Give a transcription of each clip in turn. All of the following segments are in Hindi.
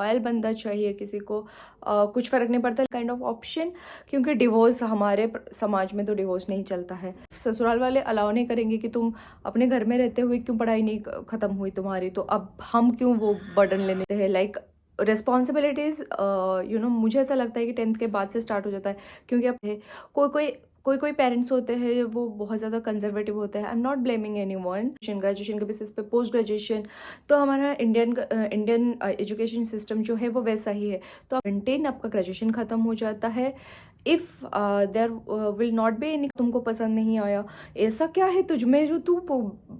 लॉयल बंदा चाहिए किसी को, कुछ फ़र्क नहीं पड़ता काइंड ऑफ ऑप्शन, क्योंकि डिवोर्स हमारे समाज में तो डिवोर्स नहीं चलता है। ससुराल वाले अलाउ नहीं करेंगे कि तुम अपने घर में रहते हुए क्यों पढ़ाई नहीं ख़त्म हुई तुम्हारी, तो अब हम क्यों वो बर्डन लेने हैं। लाइक रिस्पॉन्सिबिलिटीज़ मुझे ऐसा लगता है कि 10th के बाद से स्टार्ट हो जाता है, क्योंकि अब कोई पेरेंट्स होते हैं वो बहुत ज़्यादा कंजर्वेटिव होते हैं। I am not blaming any one. Graduation के बेसिस पे पोस्ट ग्रेजुएशन, तो हमारा इंडियन एजुकेशन सिस्टम जो है वो वैसा ही है। तो 10 आपका ग्रेजुएशन ख़त्म हो जाता है। If there will not be any, तुमको पसंद नहीं आया, ऐसा क्या है तुझ में जो तू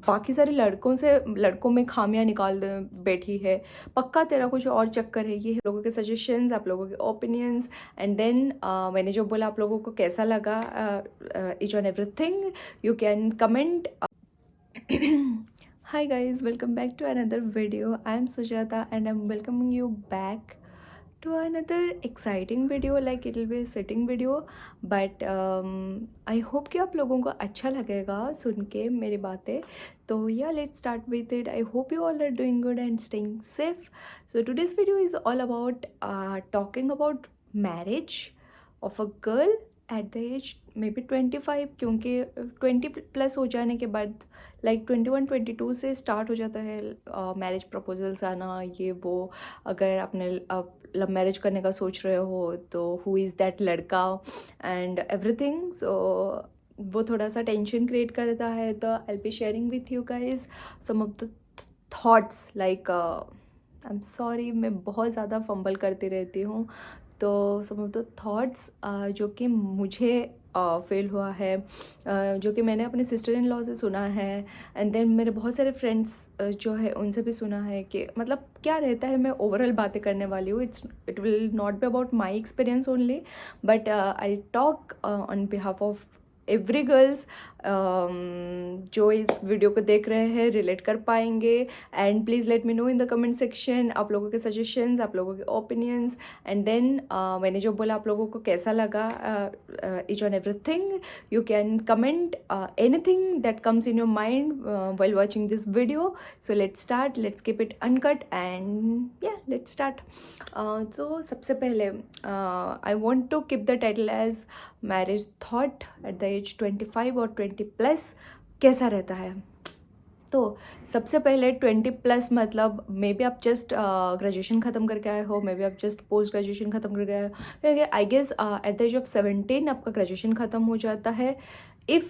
बाकी सारे लड़कों में खामियां निकाल बैठी है, पक्का तेरा कुछ और चक्कर है। ये लोगों के सजेशंस, आप लोगों के ओपिनियंस, एंड देन मैंने जो बोला आप लोगों को कैसा लगा, each and everything you can comment. Hi guys, welcome back to another video. I am Sujata and I'm welcoming you back to another exciting video. Like it will be a sitting video, but I hope कि आप लोगों को अच्छा लगेगा सुन के मेरी बातें। तो yeah, let's start with it. I hope you all are doing good and staying safe. So today's video is all about talking about marriage of a girl at the age maybe 25, क्योंकि 20+ हो जाने के बाद लाइक 21-22 से स्टार्ट हो जाता है मैरिज प्रपोजल्स आना, ये वो। अगर आपने लव मैरिज करने का सोच रहे हो तो हु इज़ दैट लड़का एंड एवरीथिंग। सो वो थोड़ा सा टेंशन क्रिएट करता है। तो I will be sharing with you guys some of the thoughts. Like I am sorry, मैं बहुत ज़्यादा फंबल करती रहती हूँ। तो सम ऑफ द थॉट्स जो कि मुझे फील हुआ है, जो कि मैंने अपने सिस्टर इन लॉ से सुना है, एंड देन मेरे बहुत सारे फ्रेंड्स जो है उनसे भी सुना है कि मतलब क्या रहता है। मैं ओवरऑल बातें करने वाली हूँ। It will not be about my experience only, but I talk on behalf of every girls जो इस वीडियो को देख रहे हैं रिलेट कर पाएंगे। And please let me know in the comment section आप लोगों के सजेशंस, आप लोगों के ओपिनियंस, एंड देन मैंने जो बोला आप लोगों को कैसा लगा, each and everything you can comment anything that comes in your mind while watching this video. So let's start, let's keep it uncut and yeah, let's start. तो सबसे पहले I want to keep the title as marriage thought at the age 25 और 20+ कैसा रहता है। तो सबसे पहले 20+ मतलब मे बी आप जस्ट ग्रेजुएशन ख़त्म करके आए हो, मे बी आप जस्ट पोस्ट ग्रेजुएशन ख़त्म करके आए हो, क्योंकि I guess at the age of 17 आपका ग्रेजुएशन ख़त्म हो जाता है। If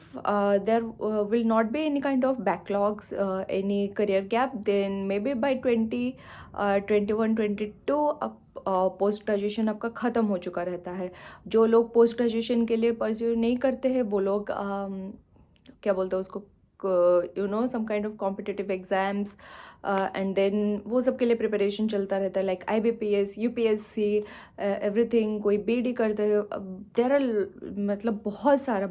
there will not be any kind of backlogs, any career gap, then maybe by 21-22 अब पोस्ट ग्रेजुएशन आपका ख़त्म हो चुका रहता है। जो लोग पोस्ट ग्रेजुएशन के लिए परस्यू नहीं करते हैं वो लोग क्या बोलते हैं उसको, some kind of competitive exams, and then वो सब के लिए प्रिपरेशन चलता रहता है। Like IBPS, UPSC, everything. कोई BD करते हैं। देयर आर मतलब बहुत सारे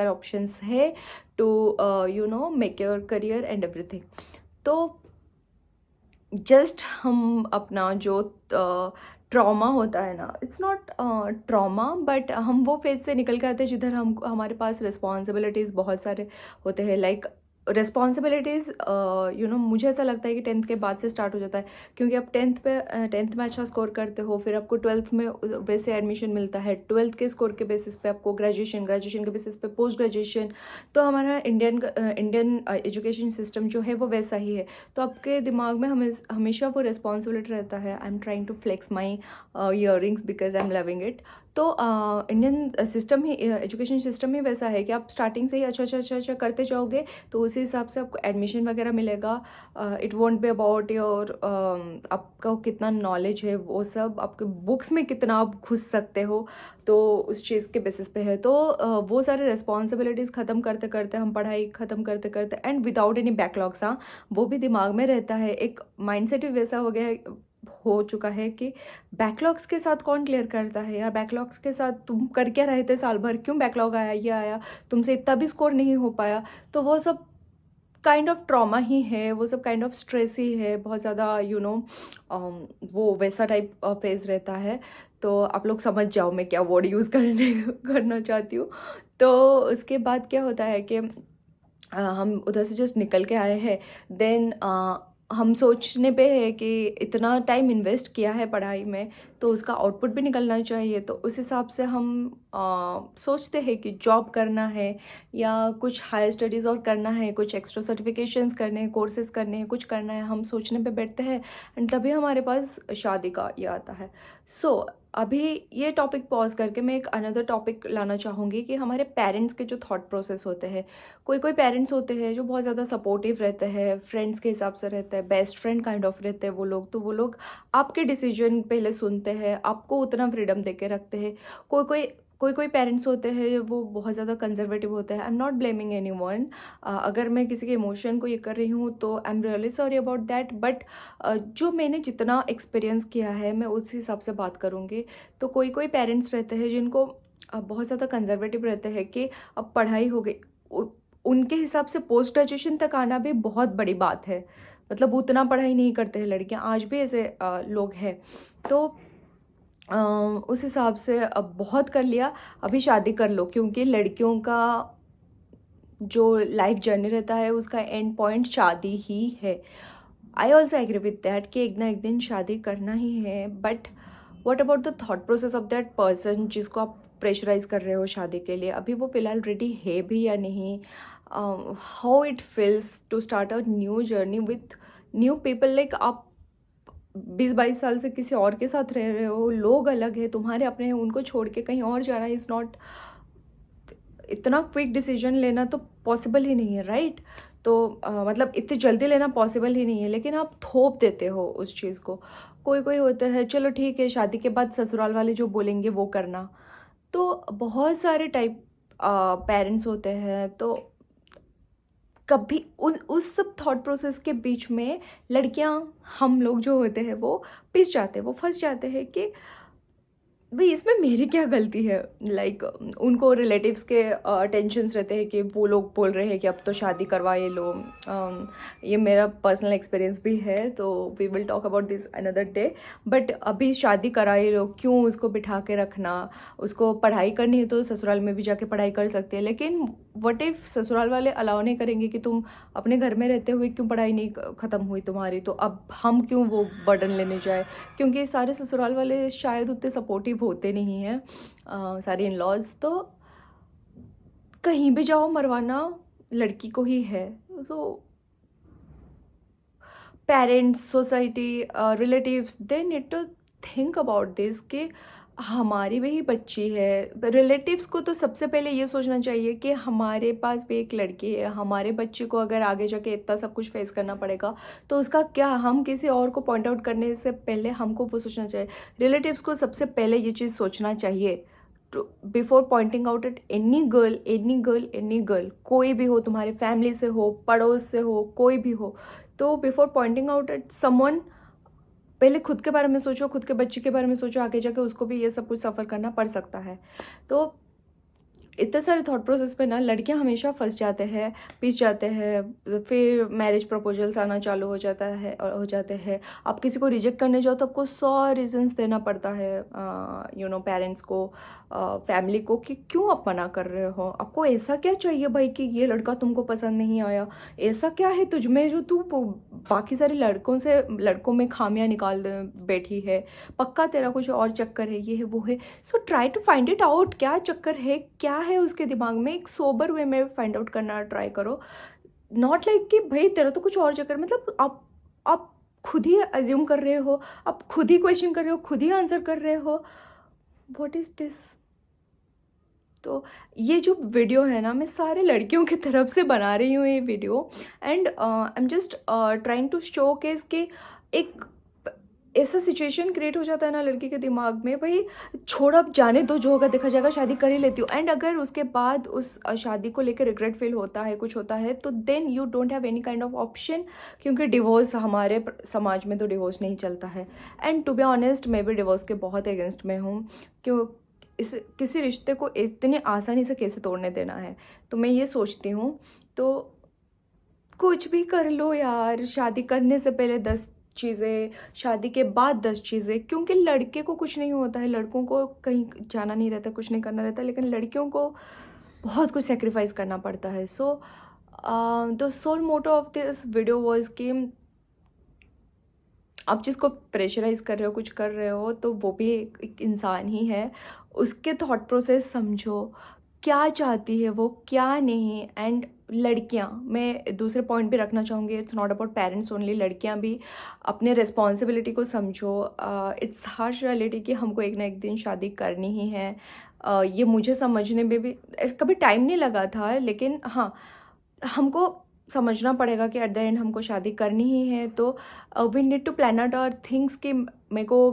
ऑप्शंस है to make your career and everything. तो जस्ट हम अपना जो ट्रॉमा होता है ना, इट्स नॉट ट्रॉमा, बट हम वो फेज से निकल के आते हैं जिधर हमारे पास रिस्पॉन्सिबिलिटीज़ बहुत सारे होते हैं। लाइक रिस्पॉन्सिबिलिटीज़ मुझे ऐसा लगता है कि 10th के बाद से स्टार्ट हो जाता है, क्योंकि आप 10th में अच्छा स्कोर करते हो, फिर आपको 12th में वैसे एडमिशन मिलता है, 12th के स्कोर के बेसिस पे आपको ग्रेजुएशन के बेसिस पे पोस्ट ग्रेजुएशन। तो हमारा इंडियन एजुकेशन सिस्टम जो है वो वैसा ही है। तो आपके दिमाग में हमेशा वो रिस्पॉन्सिबिलिटी रहता है। I am trying to flex my earrings because I am loving it. तो इंडियन सिस्टम ही, एजुकेशन सिस्टम ही वैसा है कि आप स्टार्टिंग से ही अच्छा करते जाओगे तो उसी हिसाब से आपको एडमिशन वगैरह मिलेगा। It won't be about your आपका कितना नॉलेज है, वो सब आपके बुक्स में कितना आप घुस सकते हो, तो उस चीज़ के बेसिस पे है। तो वो सारे रिस्पॉन्सिबिलिटीज़ ख़त्म करते करते, हम पढ़ाई ख़त्म करते करते एंड विदाउट एनी बैकलॉग्स, हाँ वो भी दिमाग में रहता है। एक माइंडसेट भी वैसा हो चुका है कि बैकलॉग्स के साथ कौन क्लियर करता है यार, बैकलॉग्स के साथ तुम कर क्या रहे थे साल भर, क्यों बैकलॉग आया, ये आया, तुमसे इतना भी स्कोर नहीं हो पाया। तो वो सब काइंड ऑफ ट्रॉमा ही है, वो सब काइंड ऑफ स्ट्रेस ही है, बहुत ज़्यादा वो वैसा टाइप फेज रहता है। तो आप लोग समझ जाओ मैं क्या वर्ड यूज़ करना चाहती हूँ। तो उसके बाद क्या होता है कि हम उधर से जस्ट निकल के आए हैं, देन हम सोचने पे है कि इतना टाइम इन्वेस्ट किया है पढ़ाई में तो उसका आउटपुट भी निकलना चाहिए, तो उस हिसाब से हम सोचते हैं कि जॉब करना है या कुछ हायर स्टडीज़ और करना है, कुछ एक्स्ट्रा सर्टिफिकेशंस करने हैं, कोर्सेज करने हैं, कुछ करना है, हम सोचने पे बैठते हैं एंड तभी हमारे पास शादी का ये आता है। सो अभी ये टॉपिक पॉज करके मैं एक अनदर टॉपिक लाना चाहूँगी कि हमारे पेरेंट्स के जो थॉट प्रोसेस होते हैं। कोई कोई पेरेंट्स होते हैं जो बहुत ज़्यादा सपोर्टिव रहते हैं, फ्रेंड्स के हिसाब से रहते हैं, बेस्ट फ्रेंड काइंड ऑफ रहते हैं वो लोग, तो वो लोग आपके डिसीजन पहले सुनते हैं, आपको उतना फ्रीडम दे के रखते हैं। कोई कोई पेरेंट्स होते हैं वो बहुत ज़्यादा कंजर्वेटिव होते हैं। I am not blaming any one. अगर मैं किसी के इमोशन को ये कर रही हूँ तो I am really sorry about that, but जो मैंने जितना एक्सपीरियंस किया है मैं उस हिसाब से बात करूँगी। तो कोई कोई पेरेंट्स रहते हैं जिनको बहुत ज़्यादा कंजर्वेटिव रहते हैं कि अब पढ़ाई हो गई, उनके हिसाब से पोस्ट ग्रेजुएशन तक आना भी बहुत बड़ी बात है। मतलब उतना पढ़ाई नहीं करते हैं लड़कियां, आज भी ऐसे लोग हैं। तो उस हिसाब से अब बहुत कर लिया, अभी शादी कर लो, क्योंकि लड़कियों का जो लाइफ जर्नी रहता है उसका एंड पॉइंट शादी ही है। I also agree with that कि एक ना एक दिन शादी करना ही है, but what about the thought process of that person जिसको आप प्रेशराइज कर रहे हो शादी के लिए? अभी वो फिलहाल रेडी है भी या नहीं? How it feels to start a new journey with new people? Like आप 20-22 साल से किसी और के साथ रह रहे हो, लोग अलग है, तुम्हारे अपने हैं, उनको छोड़ के कहीं और जाना इज़ नॉट, इतना क्विक डिसीजन लेना तो पॉसिबल ही नहीं है, राइट? तो मतलब इतनी जल्दी लेना पॉसिबल ही नहीं है, लेकिन आप थोप देते हो उस चीज़ को। कोई कोई होता है चलो ठीक है, शादी के बाद ससुराल वाले जो बोलेंगे वो करना। तो बहुत सारे टाइप पेरेंट्स होते हैं, तो कभी उस सब थॉट प्रोसेस के बीच में लड़कियां, हम लोग जो होते हैं वो पिस जाते हैं, वो फंस जाते हैं कि भाई इसमें मेरी क्या गलती है? लाइक उनको रिलेटिव्स के टेंशन्स रहते हैं कि वो लोग बोल रहे हैं कि अब तो शादी करवा ये लो। ये मेरा पर्सनल एक्सपीरियंस भी है, तो we will talk about this another day. But अभी शादी करा ये लो, क्यों उसको बिठा के रखना? उसको पढ़ाई करनी है तो ससुराल में भी जाके पढ़ाई कर सकते हैं, लेकिन व्हाट इफ़ ससुराल वाले अलाउ नहीं करेंगे कि तुम अपने घर में रहते हुए क्यों पढ़ाई नहीं ख़त्म हुई तुम्हारी, तो अब हम क्यों वो बर्डन लेने जाए? क्योंकि सारे ससुराल वाले शायद उतने सपोर्टिव होते नहीं हैं, सारे इन लॉज। तो कहीं भी जाओ मरवाना लड़की को ही है। तो parents, society, relatives, they need to think about this कि हमारी भी ही बच्ची है। रिलेटिव्स को तो सबसे पहले ये सोचना चाहिए कि हमारे पास भी एक लड़की है, हमारे बच्चे को अगर आगे जाके इतना सब कुछ फेस करना पड़ेगा तो उसका क्या, हम किसी और को पॉइंट आउट करने से पहले हमको वो सोचना चाहिए। रिलेटिव्स को सबसे पहले ये चीज़ सोचना चाहिए before pointing out at any girl, any girl, any girl, कोई भी हो, तुम्हारे फैमिली से हो, पड़ोस से हो, कोई भी हो। तो before pointing out at someone, पहले खुद के बारे में सोचो, खुद के बच्चे के बारे में सोचो, आगे जाके उसको भी ये सब कुछ सफ़र करना पड़ सकता है। तो इतने सारे थॉट प्रोसेस पे ना लड़कियां हमेशा फंस जाते हैं, पिस जाते हैं, फिर मैरिज प्रपोजल्स आना चालू हो जाता है और हो जाते हैं। आप किसी को रिजेक्ट करने जाओ तो आपको 100 रीजंस देना पड़ता है पेरेंट्स को, फैमिली को, कि क्यों आप मना कर रहे हो? आपको ऐसा क्या चाहिए भाई कि ये लड़का तुमको पसंद नहीं आया? ऐसा क्या है तुझ में जो तू बाकी सारे लड़कों में खामियां निकाल बैठी है? पक्का तेरा कुछ और चक्कर है, ये है वो है। So try to find it out, क्या चक्कर है, क्या है उसके दिमाग में, एक सोबर वे में फाइंड आउट करना ट्राई करो। नॉट लाइक कि भाई तेरा तो कुछ और चक्कर, मतलब आप खुद ही अज्यूम कर रहे हो, आप खुद ही क्वेश्चन कर रहे हो, खुद ही आंसर कर रहे हो। What is this? तो ये जो वीडियो है ना, मैं सारे लड़कियों की तरफ से बना रही हूँ ये video, and I am just trying to showcase कि एक ऐसा सिचुएशन क्रिएट हो जाता है ना लड़की के दिमाग में, भाई छोड़ अब जाने दो, जो होगा देखा जाएगा, शादी कर ही लेती हूँ। एंड अगर उसके बाद उस शादी को लेकर रिग्रेट फील होता है, कुछ होता है, तो then you don't have any kind of option, क्योंकि डिवोर्स हमारे समाज में तो डिवोर्स नहीं चलता है। एंड टू बी ऑनेस्ट, मैं भी डिवोर्स के बहुत अगेंस्ट में हूँ। क्यों किसी रिश्ते को इतने आसानी से कैसे तोड़ने देना है, तो मैं ये सोचती हूँ। तो कुछ भी कर लो यार, शादी करने से पहले 10 चीज़ें, शादी के बाद 10 चीज़ें, क्योंकि लड़के को कुछ नहीं होता है, लड़कों को कहीं जाना नहीं रहता, कुछ नहीं करना रहता, लेकिन लड़कियों को बहुत कुछ सेक्रीफाइस करना पड़ता है। So the sole motto of this video was कि आप जिसको प्रेशराइज़ कर रहे हो, कुछ कर रहे हो, तो वो भी एक इंसान ही है। उसके थॉट प्रोसेस समझो, क्या चाहती है वो, क्या नहीं। एंड लड़कियां, मैं दूसरे पॉइंट भी रखना चाहूँगी, it's not about parents only, लड़कियां भी अपने रिस्पॉन्सिबिलिटी को समझो। इट्स हार्श रियलिटी कि हमको एक ना एक दिन शादी करनी ही है। ये मुझे समझने में भी कभी टाइम नहीं लगा था, लेकिन हाँ, हमको समझना पड़ेगा कि एट द एंड हमको शादी करनी ही है। तो we need to plan out our things कि मेरे को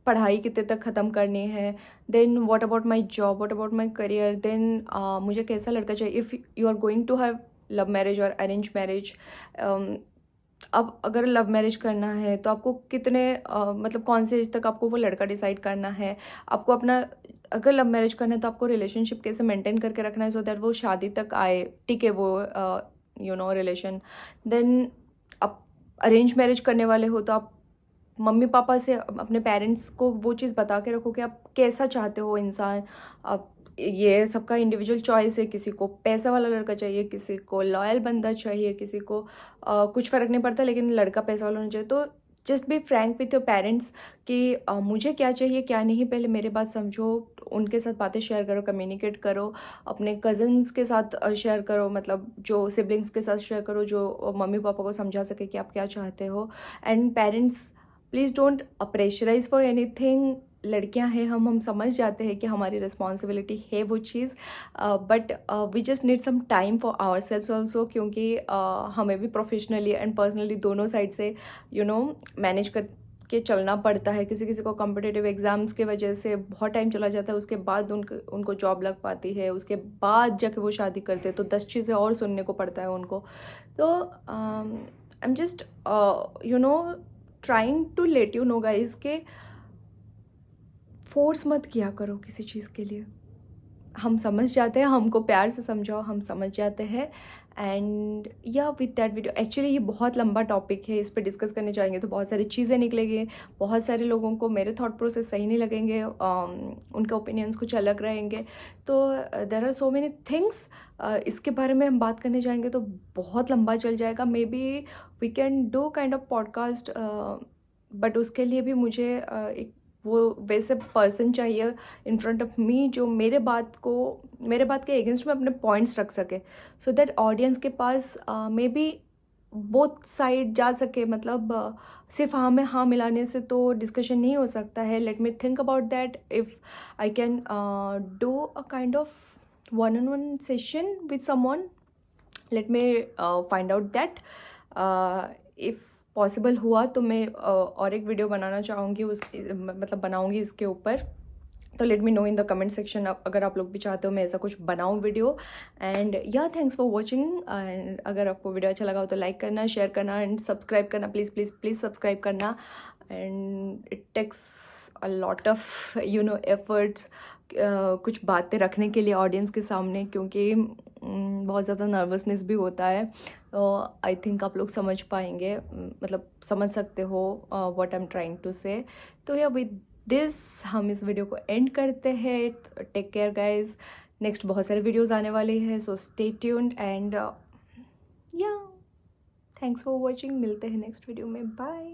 पढ़ाई कितने तक ख़त्म करनी है, then what about my job, what about my career, then मुझे कैसा लड़का चाहिए। If you are going to have love marriage और अरेंज मैरिज, अब अगर लव मैरिज करना है तो आपको कितने मतलब कौन से एज तक आपको वो लड़का डिसाइड करना है। आपको अपना, अगर लव मैरिज करना है तो आपको रिलेशनशिप कैसे मेंटेन करके रखना है सो दैट वो शादी तक आए, टिके वो रिलेशन। देन आप अरेंज मैरिज करने वाले हो तो आप मम्मी पापा से, अपने पेरेंट्स को वो चीज़ बता के रखो कि आप कैसा चाहते हो इंसान। आप, ये सबका इंडिविजुअल चॉइस है, किसी को पैसा वाला लड़का चाहिए, किसी को लॉयल बंदा चाहिए, किसी को कुछ फ़र्क नहीं पड़ता लेकिन लड़का पैसा वाला होना चाहिए। तो just be frank with your parents कि मुझे क्या चाहिए क्या नहीं, पहले मेरे बात समझो, उनके साथ बातें शेयर करो, कम्युनिकेट करो, अपने कज़न्स के साथ शेयर करो, मतलब जो सिबलिंग्स के साथ शेयर करो, जो मम्मी पापा को समझा सके कि आप क्या चाहते हो। And parents, please don't pressurise for anything. लड़कियां हैं, हम समझ जाते हैं कि हमारी रिस्पॉन्सिबिलिटी है वो चीज़, but we just need some time for ourselves also, क्योंकि हमें भी प्रोफेशनली एंड पर्सनली दोनों साइड से मैनेज कर के चलना पड़ता है। किसी किसी को कॉम्पिटिटिव एग्ज़ाम्स के वजह से बहुत टाइम चला जाता है, उसके बाद उनको जॉब लग पाती है, उसके बाद जाके वो शादी करते हैं तो 10 चीज़ें और सुनने को पड़ता है उनको। तो I am just trying to let you know guys के फोर्स मत किया करो किसी चीज़ के लिए। हम समझ जाते हैं, हमको प्यार से समझाओ, हम समझ जाते हैं। एंड या विद दैट वीडियो, एक्चुअली ये बहुत लंबा टॉपिक है, इस पर डिस्कस करने जाएंगे तो बहुत सारी चीज़ें निकलेंगी। बहुत सारे लोगों को मेरे थॉट प्रोसेस सही नहीं लगेंगे, उनके ओपिनियंस कुछ अलग रहेंगे। तो there are so many things, इसके बारे में हम बात करने जाएंगे तो बहुत लंबा चल जाएगा। Maybe we can do kind of podcast, but उसके लिए भी मुझे एक वो वैसे पर्सन चाहिए इन फ्रंट ऑफ मी जो मेरे बात के अगेंस्ट में अपने पॉइंट्स रख सके, सो दैट ऑडियंस के पास मे बी बोथ साइड जा सके। मतलब सिर्फ हाँ में हाँ मिलाने से तो डिस्कशन नहीं हो सकता है। Let me think about that, if I can do a kind of one on one session with someone, let me find out that. If possible हुआ तो मैं और एक वीडियो बनाना चाहूँगी, उस मतलब बनाऊँगी इसके ऊपर। तो let me know in the comment section, अगर आप लोग भी चाहते हो मैं ऐसा कुछ बनाऊँ वीडियो। एंड या थैंक्स फॉर वॉचिंग। एंड अगर आपको वीडियो अच्छा लगा हो तो लाइक करना, शेयर करना एंड सब्सक्राइब करना, प्लीज़ प्लीज़ प्लीज़ सब्सक्राइब करना। And it takes a lot of efforts कुछ बातें रखने के लिए ऑडियंस के सामने, क्योंकि बहुत ज़्यादा नर्वसनेस भी होता है। तो आई थिंक आप लोग समझ पाएंगे, मतलब समझ सकते हो what I am trying to say. तो या विद दिस हम इस वीडियो को एंड करते हैं। टेक केयर गाइज, नेक्स्ट बहुत सारे वीडियोस आने वाले हैं, सो स्टे ट्यून्ड। एंड या थैंक्स फॉर वॉचिंग, मिलते हैं नेक्स्ट वीडियो में, बाय।